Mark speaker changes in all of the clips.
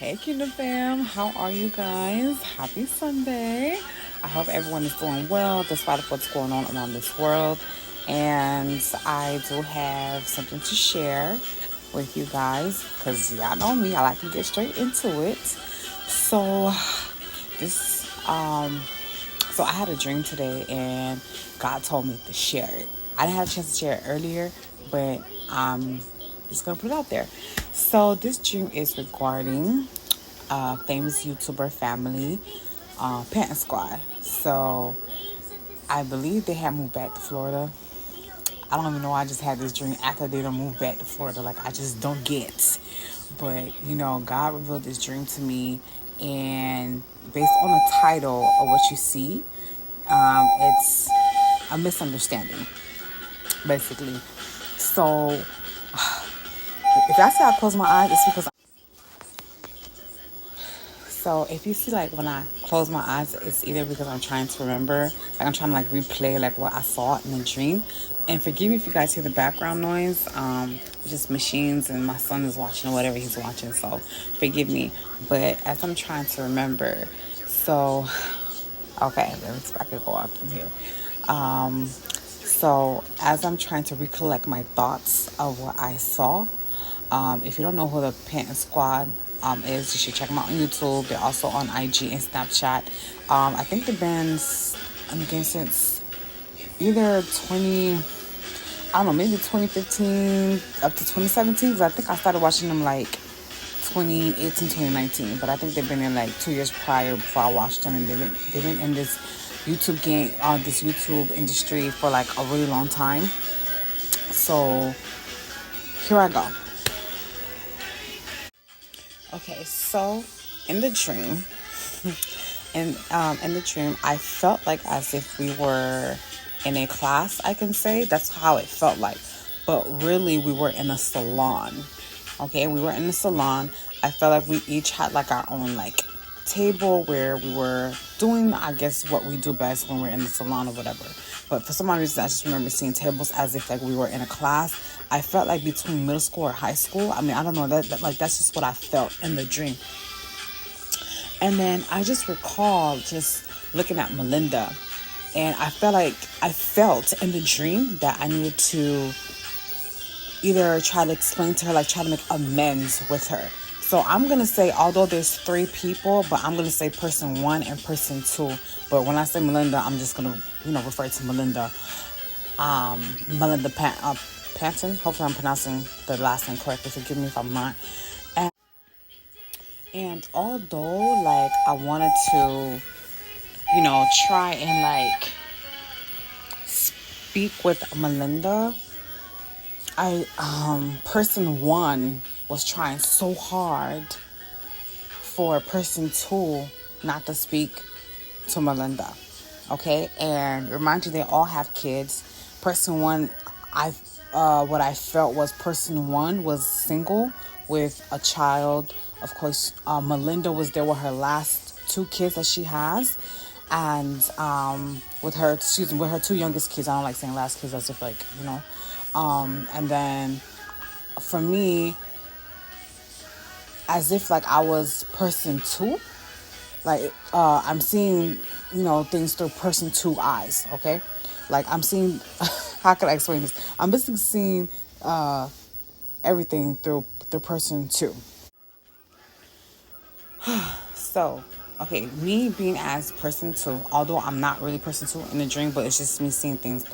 Speaker 1: Hey Kingdom fam, how are you guys? Happy Sunday. I hope everyone is doing well despite of what's going on around this world. And I do have something to share with you guys because y'all know me, I like to get straight into it. So this so I had a dream today and God told me to share it. I didn't have a chance to share it earlier, but just gonna put it out there. So this dream is regarding famous YouTuber family, PANTON SQUAD. So I believe they had moved back to Florida. I don't even know why I just had this dream after they done moved back to Florida. Like, I just don't get. But, God revealed this dream to me. And based on the title of what you see, it's a misunderstanding, basically. So, if I say I close my eyes, it's because so if you see, like, when I close my eyes, it's either because I'm trying to remember, like I'm trying to like replay like what I saw in the dream. And forgive me if you guys hear the background noise. It's just machines and my son is watching or whatever he's watching, so forgive me. But as I'm trying to remember, so okay, let's I could go up from here. So as I'm trying to recollect my thoughts of what I saw, if you don't know who the PANTON SQUAD is, you should check them out on YouTube. They're also on IG and Snapchat. I think they've been on the game since either I don't know, maybe 2015 up to 2017. Because I think I started watching them like 2018, 2019. But I think they've been in like 2 years prior before I watched them. And they've been in this this YouTube industry for like a really long time. So here I go. Okay, so in the dream, in the dream, I felt like as if we were in a class. I can say that's how it felt like, but really we were in a salon. Okay, we were in the salon. I felt like we each had like our own like table where we were doing, I guess, what we do best when we're in the salon or whatever. But for some reason, I just remember seeing tables as if like we were in a class. I felt like between middle school or high school. I mean, I don't know, like that's just what I felt in the dream. And then I just recall just looking at Melinda, and I felt in the dream that I needed to either try to explain to her, like try to make amends with her. So I'm going to say, although there's three people, but I'm going to say person one and person two. But when I say Melinda, I'm just going to, refer to Melinda. Melinda Panton. Hopefully I'm pronouncing the last name correctly. Forgive me if I'm not. And although, like, I wanted to, try and, like, speak with Melinda, person one was trying so hard for person two not to speak to Melinda. Okay, and remind you, they all have kids. Person one, what I felt was person one was single with a child. Of course, Melinda was there with her last two kids that she has, and with her two youngest kids. I don't like saying last kids as if like and then for me, as if like I was person two, like I'm seeing things through person two eyes. Okay, like I'm seeing how can I explain this? I'm basically seeing everything through person two. So okay, me being as person two, although I'm not really person two in the dream, but it's just me seeing things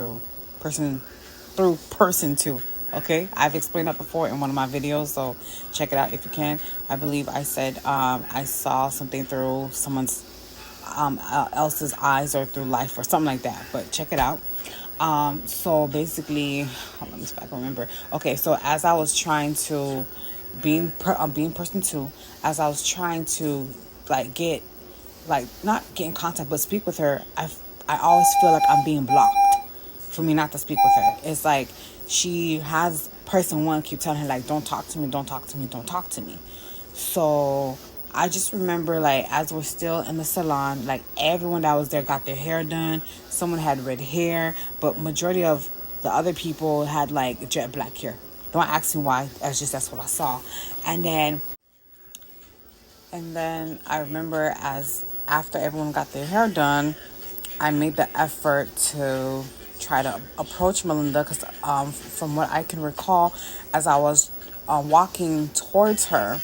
Speaker 1: person person two. Okay, I've explained that before in one of my videos, so check it out if you can. I believe I said I saw something through someone's else's eyes or through life or something like that, but check it out. So basically, let me see if I can remember. Okay, so as I was trying to being person two, as I was trying to like get like not get in contact but speak with her, I always feel like I'm being blocked for me not to speak with her. It's like she has person one keep telling her like, don't talk to me, don't talk to me, don't talk to me. So I just remember like as we're still in the salon, like everyone that was there got their hair done. Someone had red hair, but majority of the other people had like jet black hair. Don't ask me why. That's what I saw. And then And then I remember as after everyone got their hair done, I made the effort to try to approach Melinda because from what I can recall, as I was walking towards her,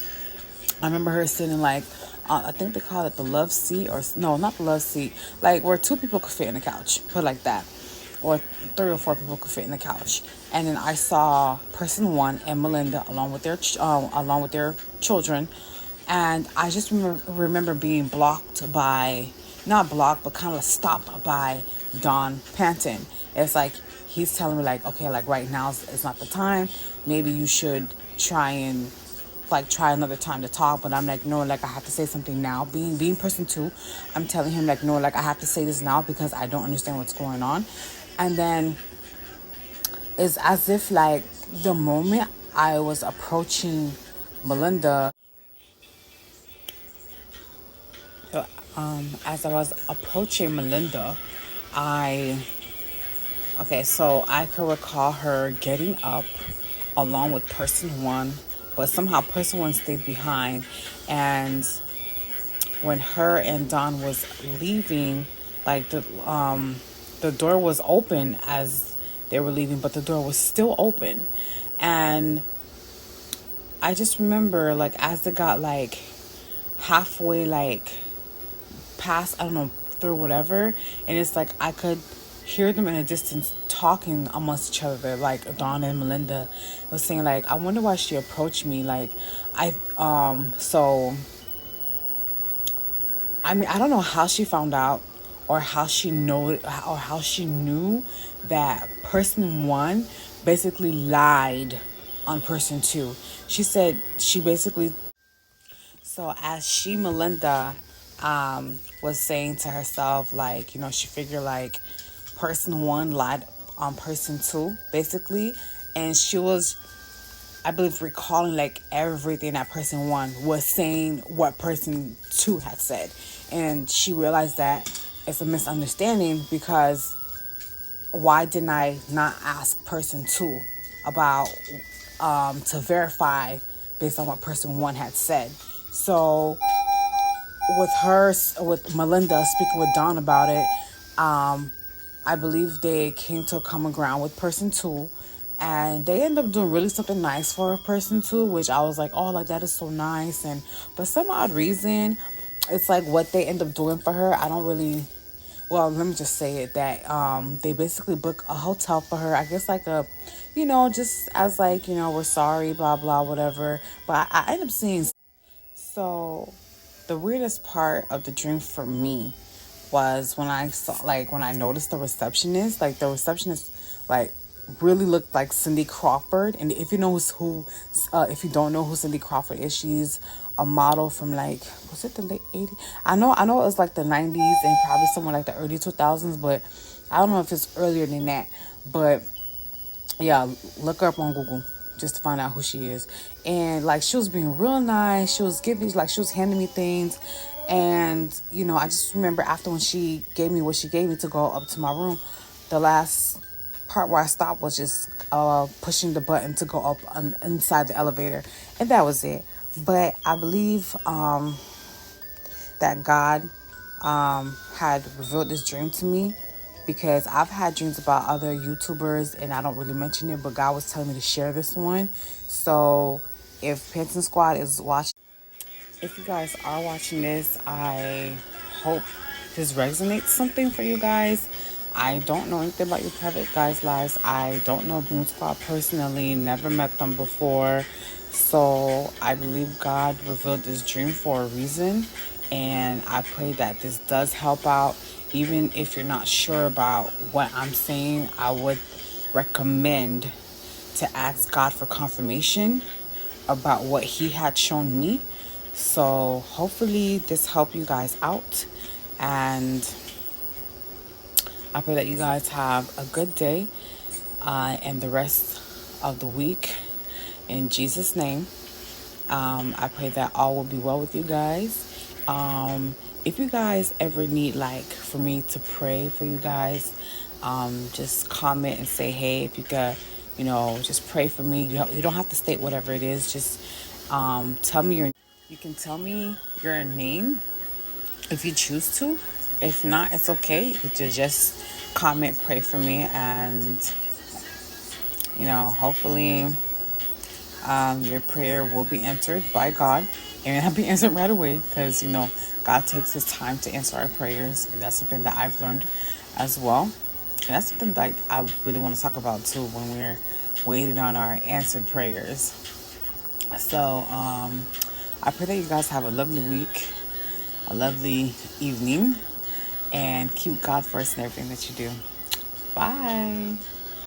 Speaker 1: I remember her sitting like, I think they call it the love seat, or no, not the love seat, like where two people could fit in the couch, put it like that, or three or four people could fit in the couch. And then I saw person one and Melinda along with their children, and I just remember being blocked by, not blocked, but kind of stopped by Don Panton. It's like he's telling me like, okay, like right now is not the time. Maybe you should try another time to talk. But I'm like, no, like I have to say something now. Being person two, I'm telling him like, no, like I have to say this now because I don't understand what's going on. And then it's as if like the moment I was approaching Melinda, so, as I was approaching Melinda, I so I could recall her getting up along with person one, but somehow person one stayed behind. And when her and Don was leaving, like the door was open as they were leaving, but the door was still open. And I just remember like as they got like halfway like past, I don't know, through whatever, and it's like I could hear them in a distance talking amongst each other, like Dawn and Melinda was saying like, I wonder why she approached me. Like I mean, I don't know how she found out or how she knew that person one basically lied on person two. She said she basically, so as Melinda, was saying to herself, like, she figured like person one lied on person two, basically. And she was, I believe, recalling like everything that person one was saying, what person two had said. And she realized that it's a misunderstanding because why didn't I not ask person two about, to verify based on what person one had said. So with Melinda speaking with Dawn about it, I believe they came to a common ground with person two, and they ended up doing really something nice for person two, which I was like, oh, like that is so nice. And for some odd reason, it's like what they end up doing for her, I don't really, well, let me just say it that they basically book a hotel for her, I guess like a, just as like, we're sorry, blah blah whatever. But I end up seeing, so the weirdest part of the dream for me was when I saw, like, when I noticed the receptionist, like, really looked like Cindy Crawford. And if you know if you don't know who Cindy Crawford is, she's a model from like, was it the late 80s? I know it was like the 90s and probably somewhere like the early 2000s, but I don't know if it's earlier than that. But yeah, look her up on Google just to find out who she is. And like she was being real nice. She was handing me things. And I just remember after when she gave me what she gave me to go up to my room, the last part where I stopped was just pushing the button to go up inside the elevator, and that was it. But I believe that God had revealed this dream to me, because I've had dreams about other YouTubers and I don't really mention it, but God was telling me to share this one. So if PANTON SQUAD is watching, if you guys are watching this, I hope this resonates something for you guys. I don't know anything about your private guys' lives. I don't know Boom Squad personally, never met them before. So I believe God revealed this dream for a reason. And I pray that this does help out. Even if you're not sure about what I'm saying, I would recommend to ask God for confirmation about what He had shown me. So hopefully this helped you guys out. And I pray that you guys have a good day and the rest of the week. In Jesus' name, I pray that all will be well with you guys. If you guys ever need like for me to pray for you guys, just comment and say, hey, if you could, just pray for me. You don't have to state whatever it is. Just tell me You can tell me your name if you choose to. If not, it's okay. You could just comment, pray for me, and hopefully your prayer will be answered by God. It may not be answered right away because God takes His time to answer our prayers, and that's something that I've learned as well. And that's something that I really want to talk about too when we're waiting on our answered prayers. So I pray that you guys have a lovely week, a lovely evening, and keep God first in everything that you do. Bye.